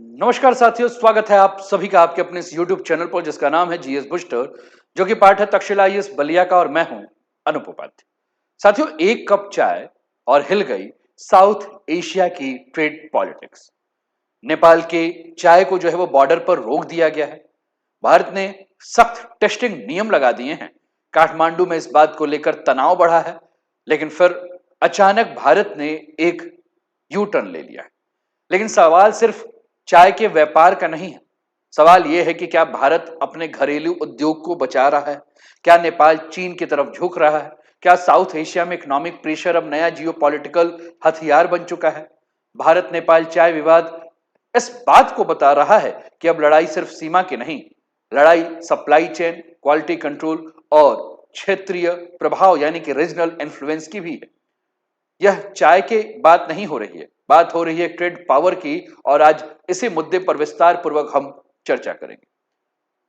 नमस्कार साथियों, स्वागत है आप सभी का आपके अपने इस YouTube चैनल पर जिसका नाम है जीएस बूस्टर, जो कि पार्ट है तक्षशिला आईएएस बलिया का और मैं हूं अनुप उपाध्याय। साथियों, एक कप चाय और हिल गई साउथ एशिया की ट्रेड पॉलिटिक्स। नेपाल के चाय को जो है वो बॉर्डर पर रोक दिया गया है। भारत ने सख्त टेस्टिंग नियम लगा दिए हैं। काठमांडू में इस बात को लेकर तनाव बढ़ा है, लेकिन फिर अचानक भारत ने एक यू टर्न ले लिया है। लेकिन सवाल सिर्फ चाय के व्यापार का नहीं है। सवाल यह है कि क्या भारत अपने घरेलू उद्योग को बचा रहा है? क्या नेपाल चीन की तरफ झुक रहा है? क्या साउथ एशिया में इकोनॉमिक प्रेशर अब नया जियोपॉलिटिकल हथियार बन चुका है? भारत नेपाल चाय विवाद इस बात को बता रहा है कि अब लड़ाई सिर्फ सीमा की नहीं, लड़ाई सप्लाई चेन, क्वालिटी कंट्रोल और क्षेत्रीय प्रभाव यानी कि रीजनल इन्फ्लुएंस की भी है। यह चाय की बात नहीं हो रही है, बात हो रही है ट्रेड पावर की, और आज इसी मुद्दे पर विस्तार पूर्वक हम चर्चा करेंगे।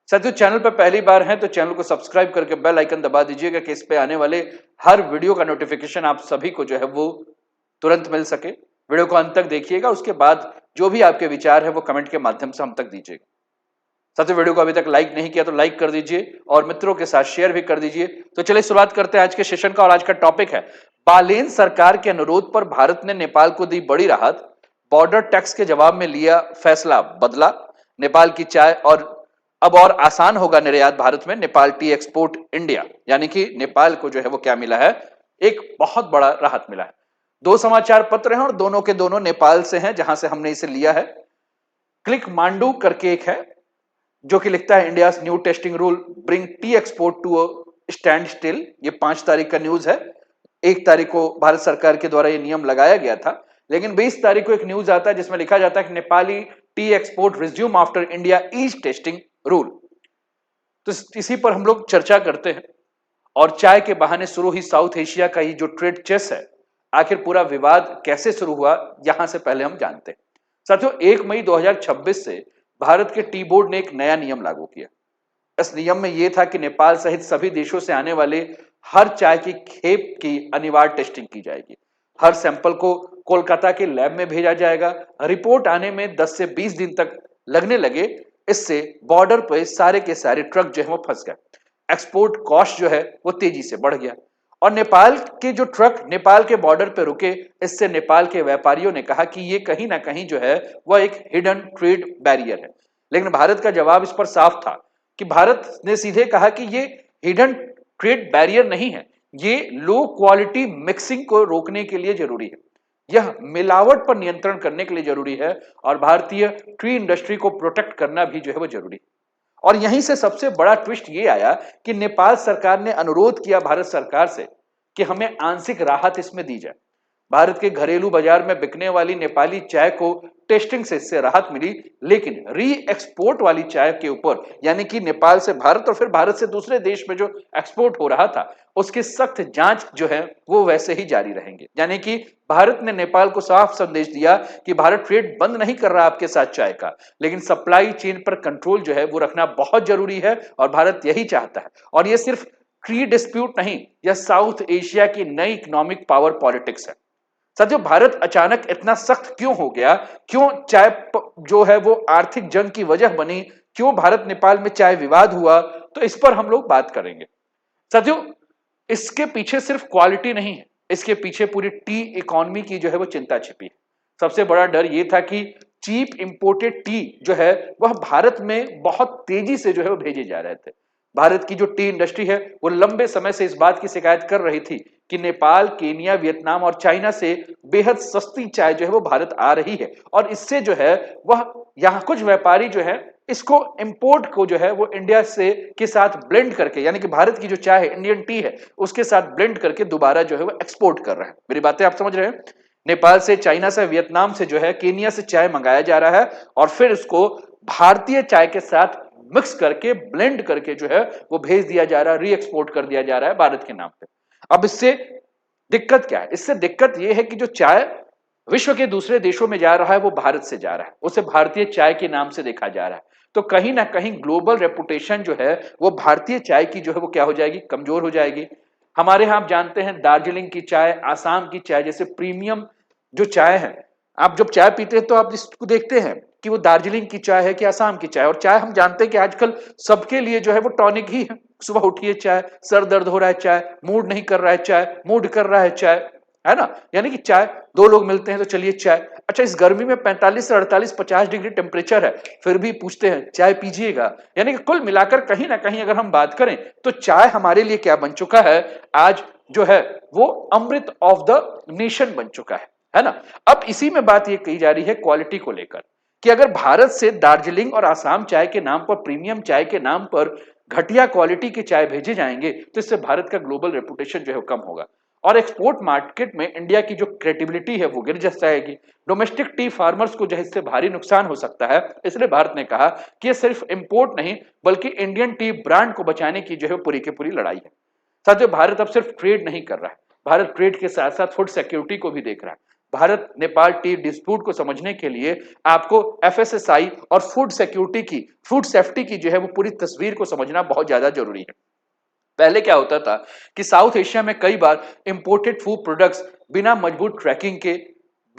साथियों, चैनल पर पहली बार हैं तो चैनल को सब्सक्राइब करके बेल आइकन दबा दीजिएगा कि इस पे आने वाले हर वीडियो का नोटिफिकेशन आप सभी को जो है वो तुरंत मिल सके। वीडियो को अंत तक देखिएगा, उसके बाद जो भी आपके विचार है वो कमेंट के माध्यम से हम तक दीजिएगा। साथियों, वीडियो को अभी तक लाइक नहीं किया तो लाइक कर दीजिए और मित्रों के साथ शेयर भी कर दीजिए। तो चलिए शुरुआत करते हैं आज के सेशन का, और आज का टॉपिक है बालेन सरकार के अनुरोध पर भारत ने नेपाल को दी बड़ी राहत, बॉर्डर टैक्स के जवाब में लिया फैसला बदला, नेपाल की चाय और अब और आसान होगा निर्यात भारत में, नेपाल टी एक्सपोर्ट इंडिया, यानी कि नेपाल को जो है वो क्या मिला है, एक बहुत बड़ा राहत मिला है। दो समाचार पत्र हैं और दोनों के दोनों नेपाल से हैं, जहां से हमने इसे लिया है। क्लिक मांडू करके एक है जो कि लिखता है India new testing rule bring tea export to a standstill. ये 5 तारीख का न्यूज है। 1 तारीख को भारत सरकार के द्वारा ये नियम लगाया गया था, लेकिन 20 तारीख को एक न्यूज आता है जिसमें लिखा जाता है कि Nepali tea export resume after India is testing rule. तो इसी पर हम लोग चर्चा करते हैं। और चाय के बहाने शुरू हुई साउथ एशिया का ये जो ट्रेड चेस है, आखिर पूरा विवाद कैसे शुरू हुआ, यहां से पहले हम जानते हैं। साथियों, 1 मई 2026 से भारत के टी बोर्ड ने एक नया नियम लागू किया। इस नियम में यह था कि नेपाल सहित सभी देशों से आने वाले हर चाय की खेप की अनिवार्य टेस्टिंग की जाएगी। हर सैंपल को कोलकाता के लैब में भेजा जाएगा। रिपोर्ट आने में 10 से 20 दिन तक लगने लगे। इससे बॉर्डर पर सारे के सारे ट्रक जो है वो फंस गए। एक्सपोर्ट कॉस्ट जो है वो तेजी से बढ़ गया, और नेपाल के जो ट्रक नेपाल के बॉर्डर पे रुके, इससे नेपाल के व्यापारियों ने कहा कि ये कहीं ना कहीं जो है वह एक हिडन ट्रेड बैरियर है। लेकिन भारत का जवाब इस पर साफ था कि भारत ने सीधे कहा कि ये हिडन ट्रेड बैरियर नहीं है, ये लो क्वालिटी मिक्सिंग को रोकने के लिए जरूरी है, यह मिलावट पर नियंत्रण करने के लिए जरूरी है, और भारतीय ट्री इंडस्ट्री को प्रोटेक्ट करना भी जो है वो जरूरी है। और यहीं से सबसे बड़ा ट्विस्ट ये आया कि नेपाल सरकार ने अनुरोध किया भारत सरकार से कि हमें आंशिक राहत इसमें दी जाए। भारत के घरेलू बाजार में बिकने वाली नेपाली चाय को टेस्टिंग से इससे राहत मिली, लेकिन री एक्सपोर्ट वाली चाय के ऊपर, यानी कि नेपाल से भारत और फिर भारत से दूसरे देश में जो एक्सपोर्ट हो रहा था, उसकी सख्त जांच जो है वो वैसे ही जारी रहेंगे। यानी कि भारत ने नेपाल को साफ संदेश दिया कि भारत ट्रेड बंद नहीं कर रहा आपके साथ चाय का, लेकिन सप्लाई चेन पर कंट्रोल जो है वो रखना बहुत जरूरी है, और भारत यही चाहता है। और ये सिर्फ ट्री डिस्प्यूट नहीं, यह साउथ एशिया की नई इकोनॉमिक पावर पॉलिटिक्स है। साथियों, भारत अचानक इतना सख्त क्यों हो गया? क्यों चाय जो है वो आर्थिक जंग की वजह बनी? क्यों भारत नेपाल में चाय विवाद हुआ? तो इस पर हम लोग बात करेंगे। साथियों, इसके पीछे सिर्फ क्वालिटी नहीं है, इसके पीछे पूरी टी इकोनॉमी की जो है वो चिंता छिपी है। सबसे बड़ा डर ये था कि चीप इंपोर्टेड टी जो है वह भारत में बहुत तेजी से जो है वो भेजे जा रहे थे। भारत की जो टी इंडस्ट्री है वो लंबे समय से इस बात की शिकायत कर रही थी कि नेपाल, केनिया, वियतनाम और चाइना से बेहद सस्ती चाय जो है वो भारत आ रही है, और इससे जो है वह यहाँ कुछ व्यापारी जो है इसको इंपोर्ट को जो है वो इंडिया से के साथ ब्लेंड करके, यानी कि भारत की जो चाय है, इंडियन टी है, उसके साथ ब्लेंड करके दोबारा जो है वो एक्सपोर्ट कर रहे हैं। मेरी बातें आप समझ रहे हैं? नेपाल से, चाइना से, वियतनाम से जो है, केनिया से चाय मंगाया जा रहा है, और फिर उसको भारतीय चाय के साथ मिक्स करके, ब्लेंड करके जो है वो भेज दिया जा रहा है, री एक्सपोर्ट कर दिया जा रहा है भारत के नाम पे। अब इससे दिक्कत क्या है? इससे दिक्कत यह है कि जो चाय विश्व के दूसरे देशों में जा रहा है वो भारत से जा रहा है, उसे भारतीय चाय के नाम से देखा जा रहा है। तो कहीं ना कहीं ग्लोबल रेपुटेशन जो है वो भारतीय चाय की जो है वो क्या हो जाएगी? कमजोर हो जाएगी। हमारे यहां आप जानते हैं दार्जिलिंग की चाय, आसाम की चाय जैसे प्रीमियम जो चाय है, आप जब चाय पीते हैं तो आप इसको देखते हैं कि वो दार्जिलिंग की चाय है कि असम की चाय। और चाय हम जानते हैं कि आजकल सबके लिए जो है वो टॉनिक ही है। सुबह उठिए चाय, सर दर्द हो रहा है चाय, मूड नहीं कर रहा है चाय, मूड कर रहा है चाय, है ना? यानी कि चाय, दो लोग मिलते हैं तो चलिए चाय। अच्छा, इस गर्मी में 45 से 48 50 डिग्री टेम्परेचर है, फिर भी पूछते हैं चाय पीजिएगा। यानी कि कुल मिलाकर कहीं ना कहीं अगर हम बात करें तो चाय हमारे लिए क्या बन चुका है आज, जो है वो अमृत ऑफ द नेशन बन चुका है ना? अब इसी में बात ये कही जा रही है क्वालिटी को लेकर, कि अगर भारत से दार्जिलिंग और आसाम चाय के नाम पर, प्रीमियम चाय के नाम पर घटिया क्वालिटी के चाय भेजे जाएंगे तो इससे भारत का ग्लोबल रेपुटेशन जो है कम होगा और एक्सपोर्ट मार्केट में इंडिया की जो क्रेडिबिलिटी है वो गिर जाएगी। डोमेस्टिक टी फार्मर्स को जो है इससे भारी नुकसान हो सकता है। इसलिए भारत ने कहा कि ये सिर्फ इंपोर्ट नहीं बल्कि इंडियन टी ब्रांड को बचाने की जो है पूरी की पूरी लड़ाई है। साथियों, भारत अब सिर्फ ट्रेड नहीं कर रहा है, भारत ट्रेड के साथ साथ फूड सिक्योरिटी को भी देख रहा है। भारत नेपाल टी डिस्प्यूट को समझने के लिए आपको एफएसएसआई और फूड सिक्योरिटी की, फूड सेफ्टी की जो है वो पूरी तस्वीर को समझना बहुत ज्यादा जरूरी है। पहले क्या होता था कि साउथ एशिया में कई बार इंपोर्टेड फूड प्रोडक्ट्स बिना मजबूत ट्रैकिंग के,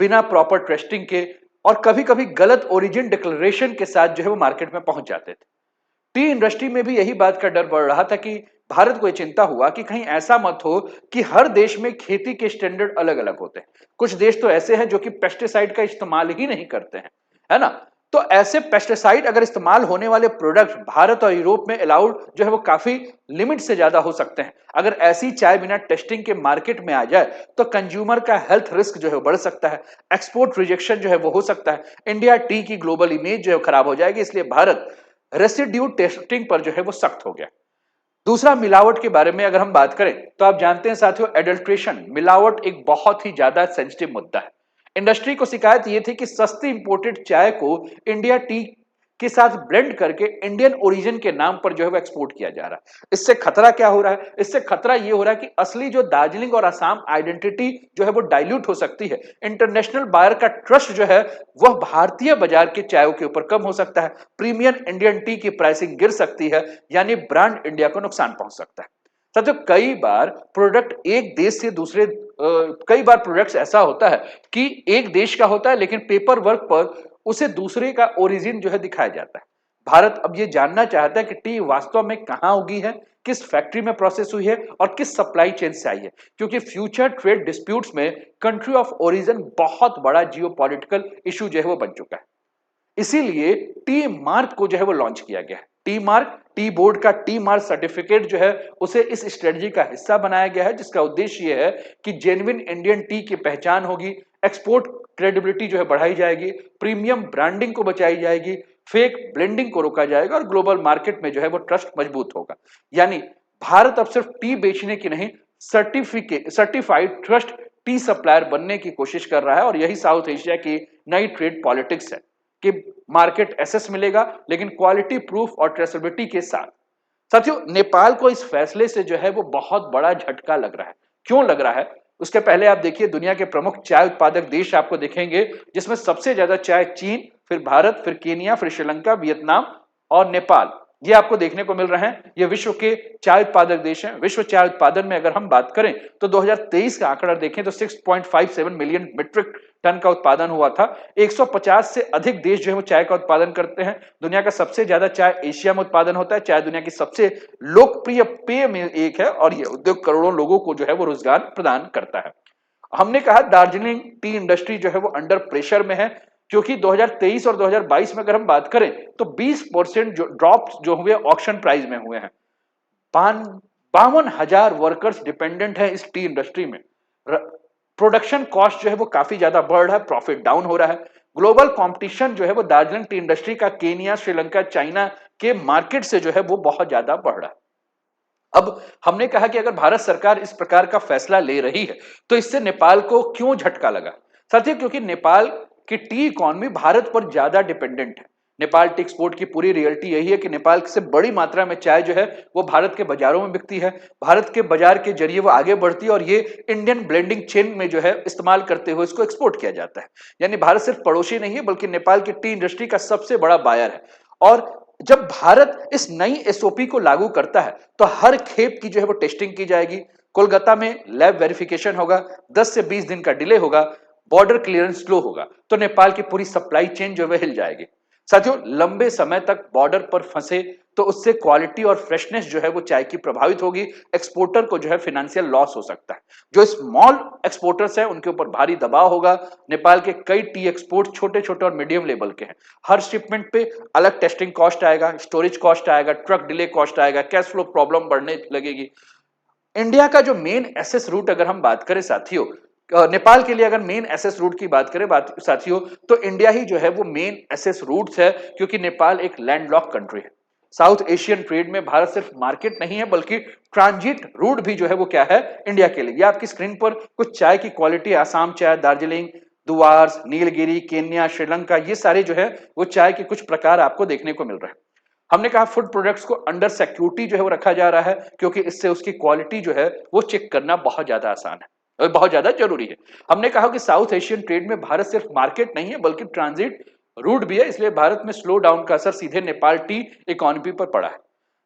बिना प्रॉपर टेस्टिंग के और कभी कभी गलत ओरिजिन डिक्लेरेशन के साथ जो है वो मार्केट में पहुंच जाते थे। टी इंडस्ट्री में भी यही बात का डर बढ़ रहा था कि भारत को यह चिंता हुआ कि कहीं ऐसा मत हो कि हर देश में खेती के स्टैंडर्ड अलग अलग होते हैं। कुछ देश तो ऐसे हैं जो कि पेस्टिसाइड का इस्तेमाल ही नहीं करते हैं, है ना? तो ऐसे पेस्टिसाइड अगर इस्तेमाल होने वाले प्रोडक्ट भारत और यूरोप में अलाउड जो है वो काफी लिमिट से ज्यादा हो सकते हैं। अगर ऐसी चाय बिना टेस्टिंग के मार्केट में आ जाए तो कंज्यूमर का हेल्थ रिस्क जो है बढ़ सकता है, एक्सपोर्ट रिजेक्शन जो है वो हो सकता है, इंडिया टी की ग्लोबल इमेज जो है खराब हो जाएगी। इसलिए भारत रेसिड्यू टेस्टिंग पर जो है वो सख्त हो गया। दूसरा, मिलावट के बारे में अगर हम बात करें तो आप जानते हैं साथियों, एडल्ट्रेशन, मिलावट एक बहुत ही ज्यादा सेंसिटिव मुद्दा है। इंडस्ट्री को शिकायत ये थी कि सस्ती इंपोर्टेड चाय को इंडिया टी के साथ ब्लेंड करके इंडियन ओरिजिन के नाम पर जो है वो एक्सपोर्ट किया जा रहा है। इससे खतरा क्या हो रहा है? इससे खतरा ये हो रहा है कि असली जो दार्जिलिंग और असम आइडेंटिटी जो है वो डाइल्यूट हो सकती है। इंटरनेशनल बायर का ट्रस्ट जो है वह भारतीय बाजार के चायों के ऊपर कम हो सकता है। प्रीमियम इंडियन टी की प्राइसिंग गिर सकती है, यानी ब्रांड इंडिया को नुकसान पहुंच सकता है। साथियों, कई बार प्रोडक्ट एक देश से दूसरे, कई बार प्रोडक्ट्स ऐसा होता है कि एक देश का होता है लेकिन पेपर वर्क पर उसे दूसरे का ओरिजिन जो है दिखाया जाता है। भारत अब ये जानना चाहता है कि टी वास्तव में कहां उगी है, किस फैक्ट्री में प्रोसेस हुई है और किस सप्लाई चेन से आई है, क्योंकि फ्यूचर ट्रेड डिस्प्यूट्स में कंट्री ऑफ ओरिजिन बहुत बड़ा जियोपॉलिटिकल इशू जो है वो बन चुका है। इसीलिए टी मार्क को जो है वो लॉन्च किया गया है। टी मार्क, टी बोर्ड का टी मार्क सर्टिफिकेट जो है उसे इस स्ट्रेटजी का हिस्सा बनाया गया है, जिसका उद्देश्य यह है कि जेन्युइन इंडियन टी की पहचान होगी, एक्सपोर्ट क्रेडिबिलिटी जो है बढ़ाई जाएगी, प्रीमियम ब्रांडिंग को बचाई जाएगी, फेक ब्लेंडिंग को रोका जाएगा और ग्लोबल मार्केट में जो है वो ट्रस्ट मजबूत होगा। यानी भारत अब सिर्फ टी बेचने की नहीं, सर्टिफाइड ट्रस्ट टी सप्लायर बनने की कोशिश कर रहा है। और यही साउथ एशिया की नई ट्रेड पॉलिटिक्स है कि मार्केट एसेस मिलेगा लेकिन क्वालिटी प्रूफ और ट्रेसेबिलिटी के साथ। साथियों, नेपाल को इस फैसले से जो है वो बहुत बड़ा झटका लग रहा है। क्यों लग रहा है? उसके पहले आप देखिए, दुनिया के प्रमुख चाय उत्पादक देश आपको दिखेंगे, जिसमें सबसे ज्यादा चाय चीन, फिर भारत, फिर केनिया, फिर श्रीलंका, वियतनाम और नेपाल, ये आपको देखने को मिल रहे हैं। ये विश्व के चाय उत्पादक देश हैं। विश्व चाय उत्पादन में अगर हम बात करें तो 2023 का आंकड़ा देखें तो 6.57 मिलियन मीट्रिक टन का उत्पादन हुआ था। 150 से अधिक देश जो है वो चाय का उत्पादन करते हैं। दुनिया का सबसे ज्यादा चाय एशिया में उत्पादन होता है। चाय दुनिया की सबसे लोकप्रिय पेय में एक है और यह उद्योग करोड़ों लोगों को जो है वो रोजगार प्रदान करता है। हमने कहा दार्जिलिंग टी इंडस्ट्री जो है वो अंडर प्रेशर में है, क्योंकि 2023 और 2022 में अगर हम बात करें तो 20% जो ड्रॉप जो हुए ऑक्शन प्राइस में हुए हैं। 52,000 वर्कर्स डिपेंडेंट है इस टी इंडस्ट्री में। प्रोडक्शन कॉस्ट जो है वो काफी ज्यादा बढ़ रहा है, प्रॉफिट डाउन हो रहा है। ग्लोबल कंपटीशन जो है वो दार्जिलिंग टी इंडस्ट्री का केनिया, श्रीलंका, चाइना के मार्केट से जो है वो बहुत ज्यादा बढ़ रहा है। अब हमने कहा कि अगर भारत सरकार इस प्रकार का फैसला ले रही है तो इससे नेपाल को क्यों झटका लगा? साथियों, क्योंकि नेपाल की टी इकॉनमी भारत पर ज्यादा डिपेंडेंट है। नेपाल टी एक्सपोर्ट की पूरी रियलिटी यही है कि नेपाल से बड़ी मात्रा में चाय जो है वो भारत के बाजारों में बिकती है। भारत के बाजार के जरिए वो आगे बढ़ती है और ये इंडियन ब्लेंडिंग चेन में जो है इस्तेमाल करते हुए इसको एक्सपोर्ट किया जाता है। यानी भारत सिर्फ पड़ोसी नहीं है बल्कि नेपाल की टी इंडस्ट्री का सबसे बड़ा बायर है। और जब भारत इस नई एसओपी को लागू करता है तो हर खेप की जो है वो टेस्टिंग की जाएगी। कोलकाता में लैब वेरिफिकेशन होगा, 10 से 20 दिन का डिले होगा। बॉर्डर क्लियरेंस स्लो होगा तो नेपाल की पूरी सप्लाई चेन जो है हिल जाएगी। साथियों, लंबे समय तक बॉर्डर पर फंसे तो उससे क्वालिटी और फ्रेशनेस जो है वो चाय की प्रभावित होगी। एक्सपोर्टर को जो है फाइनेंशियल लॉस हो सकता है। जो स्मॉल एक्सपोर्टर्स हैं उनके ऊपर भारी दबाव होगा। नेपाल के कई टी एक्सपोर्ट छोटे छोटे और मीडियम लेवल के हैं। हर शिपमेंट पे अलग टेस्टिंग कॉस्ट आएगा, स्टोरेज कॉस्ट आएगा, ट्रक डिले कॉस्ट आएगा, कैश फ्लो प्रॉब्लम बढ़ने लगेगी। इंडिया का जो मेन एसेस रूट अगर हम बात करें साथियों, नेपाल के लिए अगर मेन एसेस रूट की बात करें बात साथियों, तो इंडिया ही जो है वो मेन एसेस रूट्स है, क्योंकि नेपाल एक लैंडलॉक कंट्री है। साउथ एशियन ट्रेड में भारत सिर्फ मार्केट नहीं है बल्कि ट्रांजिट रूट भी जो है वो क्या है इंडिया के लिए। ये आपकी स्क्रीन पर कुछ चाय की क्वालिटी, आसाम चाय, दार्जिलिंग, दुआर्स, नीलगिरी, केन्या, श्रीलंका, ये सारे जो है वो चाय के कुछ प्रकार आपको देखने को मिल रहे हैं। हमने कहा फूड प्रोडक्ट्स को अंडर सिक्योरिटी जो है वो रखा जा रहा है, क्योंकि इससे उसकी क्वालिटी जो है वो चेक करना बहुत ज्यादा आसान है और बहुत ज्यादा जरूरी है। हमने कहा कि साउथ एशियन ट्रेड में भारत सिर्फ मार्केट नहीं है बल्कि ट्रांजिट रूट भी है, इसलिए भारत में स्लो डाउन का असर सीधे नेपाल टी इकोनॉमी पर पड़ा है।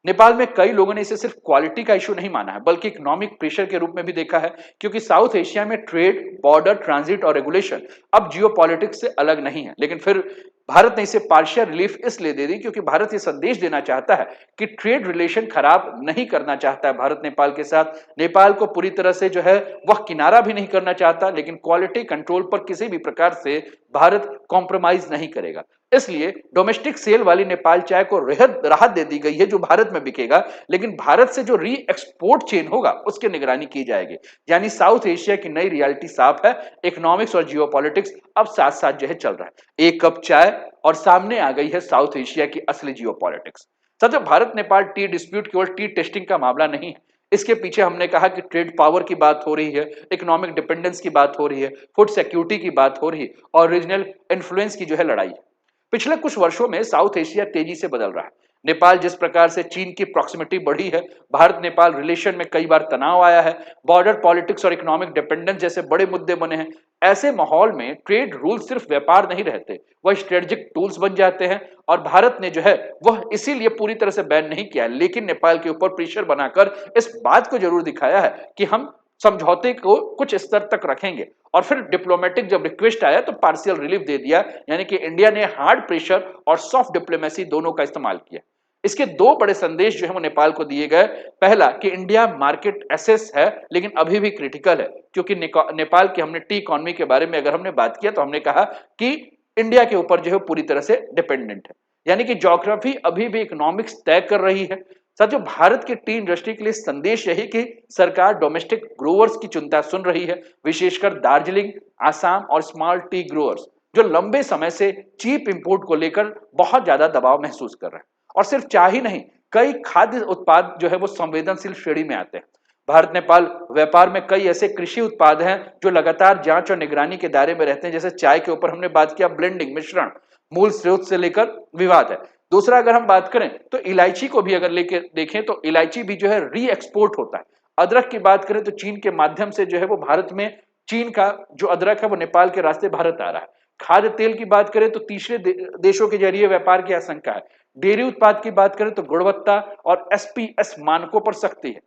नेपाल में कई लोगों ने इसे सिर्फ क्वालिटी का इशू नहीं माना है बल्कि इकोनॉमिक प्रेशर के रूप में भी देखा है, क्योंकि साउथ एशिया में ट्रेड, बॉर्डर, ट्रांजिट और रेगुलेशन अब जियो पॉलिटिक्स से अलग नहीं है। लेकिन फिर भारत ने इसे पार्शियल रिलीफ इसलिए दे दी क्योंकि भारत ये संदेश देना चाहता है कि ट्रेड रिलेशन खराब नहीं करना चाहता है भारत नेपाल के साथ। नेपाल को पूरी तरह से जो है वह किनारा भी नहीं करना चाहता, लेकिन क्वालिटी कंट्रोल पर किसी भी प्रकार से भारत कॉम्प्रोमाइज नहीं करेगा। इसलिए डोमेस्टिक सेल वाली नेपाल चाय को राहत दे दी गई है जो भारत में बिकेगा, लेकिन भारत से जो री एक्सपोर्ट चेन होगा उसकी निगरानी की जाएगी। यानी साउथ एशिया की नई रियलिटी साफ है, इकोनॉमिक्स और जियोपॉलिटिक्स अब साथ साथ जो है चल रहा है। एक कप चाय और सामने आ गई है साउथ एशिया की असली जियोपॉलिटिक्स। साथियों, भारत नेपाल टी डिस्प्यूट केवल टी टेस्टिंग का मामला नहीं है। इसके पीछे हमने कहा कि ट्रेड पावर की बात हो रही है, इकोनॉमिक डिपेंडेंस की बात हो रही है, फूड सिक्योरिटी की बात हो रही है और रीजनल इन्फ्लुएंस की जो है लड़ाई है। पिछले कुछ वर्षों में साउथ एशिया तेजी से बदल रहा है। नेपाल जिस प्रकार से चीन की प्रॉक्सिमिटी बढ़ी है, भारत नेपाल रिलेशन में कई बार तनाव आया है, बॉर्डर पॉलिटिक्स और इकोनॉमिक डिपेंडेंस जैसे बड़े मुद्दे बने हैं। ऐसे माहौल में ट्रेड रूल सिर्फ व्यापार नहीं रहते, वह स्ट्रेटेजिक टूल्स बन जाते हैं। और भारत ने जो है वह इसीलिए पूरी तरह से बैन नहीं किया है, लेकिन नेपाल के ऊपर प्रेशर बनाकर इस बात को जरूर दिखाया है कि हम समझौते को कुछ स्तर तक रखेंगे। और फिर डिप्लोमेटिक जब रिक्वेस्ट आया तो पार्शियल रिलीफ दे दिया, यानी कि इंडिया ने हार्ड प्रेशर और सॉफ्ट डिप्लोमेसी दोनों का इस्तेमाल किया। इसके दो बड़े संदेश जो है वो नेपाल को दिए गए। पहला कि इंडिया मार्केट एसेस है लेकिन अभी भी क्रिटिकल है, क्योंकि नेपाल की हमने टी इकोनॉमी के बारे में अगर हमने बात किया तो हमने कहा कि इंडिया के ऊपर जो है पूरी तरह से डिपेंडेंट है, यानी कि ज्योग्राफी अभी भी इकोनॉमिक्स तय कर रही है। साथियों, भारत की टी इंडस्ट्री के लिए संदेश यही कि सरकार डोमेस्टिक ग्रोवर्स की चिंता सुन रही है, विशेषकर दार्जिलिंग, आसाम और स्मॉल टी ग्रोवर्स जो लंबे समय से चीप इंपोर्ट को लेकर बहुत ज्यादा दबाव महसूस कर रहे हैं। और सिर्फ चाय ही नहीं, कई खाद्य उत्पाद जो है वो संवेदनशील श्रेणी में आते हैं। भारत नेपाल व्यापार में कई ऐसे कृषि उत्पाद हैं जो लगातार जांच और निगरानी के दायरे में रहते हैं। जैसे चाय के ऊपर हमने बात किया, ब्लेंडिंग, मिश्रण, मूल स्रोत से लेकर विवाद है। दूसरा अगर हम बात करें तो इलायची को भी अगर लेके देखें तो इलायची भी जो है री एक्सपोर्ट होता है। अदरक की बात करें तो चीन के माध्यम से जो है वो भारत में, चीन का जो अदरक है वो नेपाल के रास्ते भारत आ रहा है। खाद्य तेल की बात करें तो तीसरे देशों के जरिए व्यापार की आशंका है। डेयरी उत्पाद की बात करें तो गुणवत्ता और एसपीएस मानकों पर सख्ती है।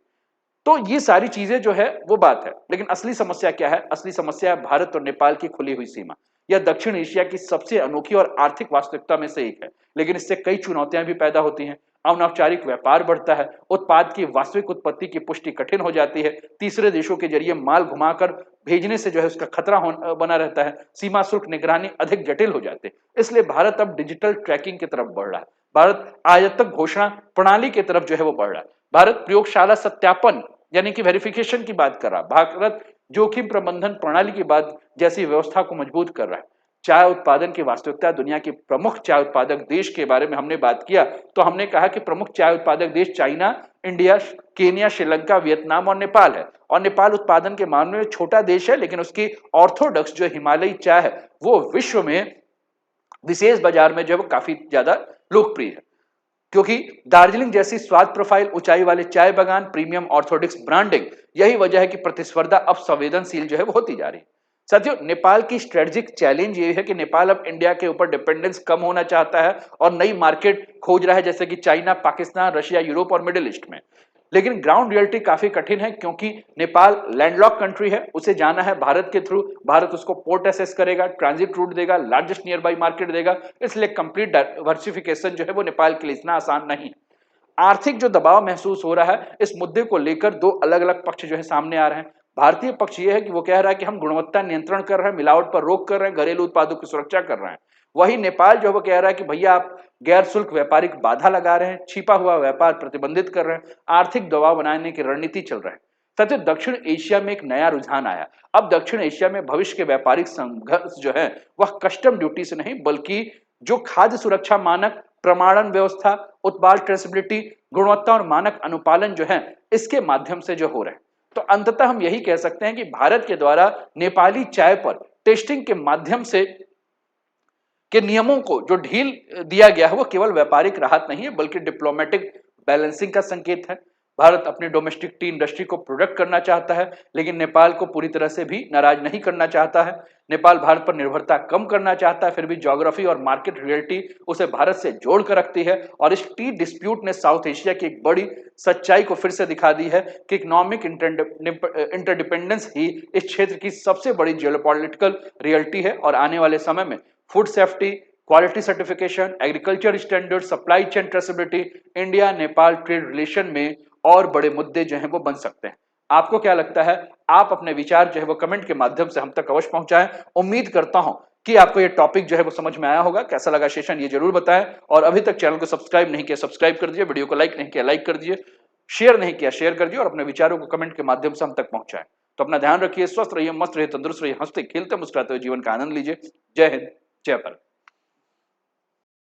तो ये सारी चीजें जो है वो बात है, लेकिन असली समस्या क्या है? असली समस्या है भारत और नेपाल की खुली हुई सीमा। यह दक्षिण एशिया की सबसे अनोखी और आर्थिक वास्तविकता में से एक है, लेकिन इससे कई चुनौतियां भी पैदा होती हैं। अनौपचारिक व्यापार बढ़ता है, उत्पाद की वास्तविक उत्पत्ति की पुष्टि कठिन हो जाती है, तीसरे देशों के जरिए माल घुमाकर भेजने से जो है उसका खतरा बना रहता है, सीमा शुल्क निगरानी अधिक जटिल हो जाते हैं। इसलिए भारत अब डिजिटल ट्रैकिंग की तरफ बढ़ रहा है। भारत आयातक घोषणा प्रणाली की तरफ जो है वो बढ़ रहा है। भारत प्रयोगशाला सत्यापन यानी कि वेरिफिकेशन की बात कर रहा है। भारत जोखिम प्रबंधन प्रणाली की बात जैसी व्यवस्था को मजबूत कर रहा है। चाय उत्पादन की वास्तविकता, दुनिया के प्रमुख चाय उत्पादक देश के बारे में हमने बात किया तो हमने कहा कि प्रमुख चाय उत्पादक देश China, India, Kenya, Sri Lanka, Vietnam और नेपाल है। और नेपाल उत्पादन के मामले में छोटा देश है, लेकिन उसकी ऑर्थोडॉक्स जो हिमालयी चाय है वो विश्व में विशेष बाजार में जो है वो काफी ज्यादा लोकप्रिय है, क्योंकि दार्जिलिंग जैसी स्वाद प्रोफाइल, ऊंचाई वाले चाय बागान, प्रीमियम ऑर्थोडॉक्स ब्रांडिंग, यही वजह है कि प्रतिस्पर्धा अब संवेदनशील जो है वो होती जा रही है। साथियों, नेपाल की स्ट्रेटेजिक चैलेंज ये है कि नेपाल अब इंडिया के ऊपर डिपेंडेंस कम होना चाहता है और नई मार्केट खोज रहा है, जैसे कि चाइना, पाकिस्तान, रशिया, यूरोप और मिडिल ईस्ट में। लेकिन ग्राउंड रियलिटी काफी कठिन है क्योंकि नेपाल लैंडलॉक कंट्री है, उसे जाना है भारत के थ्रू, भारत उसको पोर्ट असेस करेगा, ट्रांजिट रूट देगा, लार्जेस्ट नियर बाई मार्केट देगा, इसलिए कंप्लीट डाइवर्सिफिकेशन जो है वो नेपाल के लिए इतना आसान नहीं। आर्थिक जो दबाव महसूस हो रहा है, इस मुद्दे को लेकर दो अलग अलग पक्ष जो है सामने आ रहे हैं। भारतीय पक्ष ये है कि वो कह रहा है कि हम गुणवत्ता नियंत्रण कर रहे हैं, मिलावट पर रोक कर रहे हैं, घरेलू उत्पादों की सुरक्षा कर रहे हैं। वही नेपाल जो है वो कह रहा है कि भैया आप गैर शुल्क व्यापारिक बाधा लगा रहे हैं, छिपा हुआ व्यापार प्रतिबंधित कर रहे हैं, आर्थिक दबाव बनाने की रणनीति चल रहा है। साथियों, दक्षिण एशिया में एक नया रुझान आया। अब दक्षिण एशिया में भविष्य के व्यापारिक संघर्ष जो है वह कस्टम ड्यूटी से नहीं बल्कि जो खाद्य सुरक्षा मानक, प्रमाणन व्यवस्था, उत्पाद ट्रेसेबिलिटी, गुणवत्ता और मानक अनुपालन जो है इसके माध्यम से जो हो रहे हैं। तो अंततः हम यही कह सकते हैं कि भारत के द्वारा नेपाली चाय पर टेस्टिंग के माध्यम से के नियमों को जो ढील दिया गया है वो केवल व्यापारिक राहत नहीं है बल्कि डिप्लोमेटिक बैलेंसिंग का संकेत है। भारत अपनी डोमेस्टिक टी इंडस्ट्री को प्रोटेक्ट करना चाहता है, लेकिन नेपाल को पूरी तरह से भी नाराज नहीं करना चाहता है। नेपाल भारत पर निर्भरता कम करना चाहता है, फिर भी ज्योग्राफी और मार्केट रियलिटी उसे भारत से जोड़ कर रखती है। और इस टी डिस्प्यूट ने साउथ एशिया की एक बड़ी सच्चाई को फिर से दिखा दी है कि इकोनॉमिक इंटरडिपेंडेंस ही इस क्षेत्र की सबसे बड़ी जियोपॉलिटिकल रियलिटी है। और आने वाले समय में food safety, quality certification, agriculture standard, supply chain traceability, India Nepal trade relation में और बड़े मुद्दे जो हैं वो बन सकते हैं। आपको क्या लगता है? आप अपने विचार जो है वो कमेंट के माध्यम से हम तक अवश्य पहुंचाएं। उम्मीद करता हूं कि आपको ये टॉपिक जो है वो समझ में आया होगा। कैसा लगा सेशन ये जरूर बताएं, और अभी तक चैनल को सब्सक्राइब नहीं किया सब्सक्राइब कर दीजिए, वीडियो को लाइक नहीं किया लाइक कर दीजिए, शेयर नहीं किया शेयर कर दीजिए, और अपने विचारों को कमेंट के माध्यम से हम तक पहुंचाएं। तो अपना ध्यान रखिए, स्वस्थ रहिए, मस्त रहिए, तंदुरुस्त रहिए, हंसते खेलते मुस्कुराते हुए जीवन का आनंद लीजिए। जय हिंद, जय भारत।